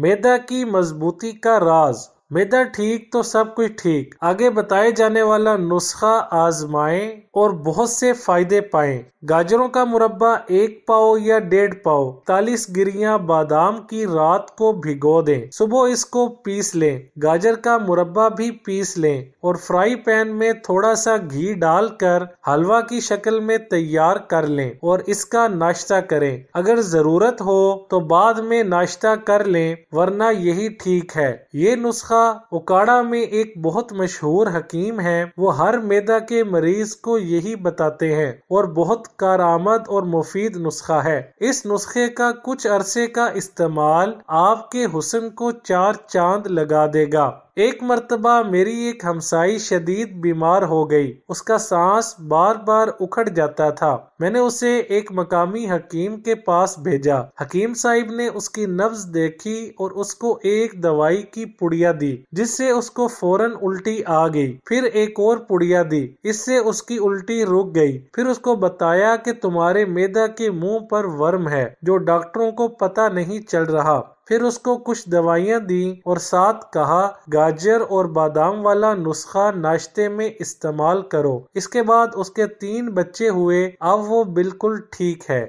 मैदा की मजबूती का राज। मैदा ठीक तो सब कुछ ठीक। आगे बताए जाने वाला नुस्खा आजमाएं और बहुत से फायदे पाएं। गाजरों का मुरब्बा 1 पाव या 1.5 पाव। 40 गिरियां बादाम की रात को भिगो दें, सुबह इसको पीस लें। गाजर का मुरब्बा भी पीस लें और फ्राई पैन में थोड़ा सा घी डालकर हलवा की शक्ल में तैयार कर लें और इसका नाश्ता करें। अगर जरूरत हो तो बाद में नाश्ता कर लें, वरना यही ठीक है। ये नुस्खा उकाड़ा में एक बहुत मशहूर हकीम है, वो हर मैदा के मरीज को यही बताते हैं और बहुत कारआमद और मुफीद नुस्खा है। इस नुस्खे का कुछ अरसे का इस्तेमाल आपके हुस्न को 4 चांद लगा देगा। एक मर्तबा मेरी एक हमसाई शदीद बीमार हो गई। उसका सांस बार बार उखड़ जाता था। मैंने उसे एक मकामी हकीम के पास भेजा। हकीम साहिब ने उसकी नब्ज देखी और उसको एक दवाई की पुड़िया दी, जिससे उसको फौरन उल्टी आ गई। फिर एक और पुड़िया दी, इससे उसकी उल्टी रुक गई। फिर उसको बताया कि तुम्हारे मैदा के मुंह पर वर्म है, जो डॉक्टरों को पता नहीं चल रहा। फिर उसको कुछ दवाइयाँ दी और साथ कहा, गाजर और बादाम वाला नुस्खा नाश्ते में इस्तेमाल करो। इसके बाद उसके 3 बच्चे हुए। अब वो बिल्कुल ठीक है।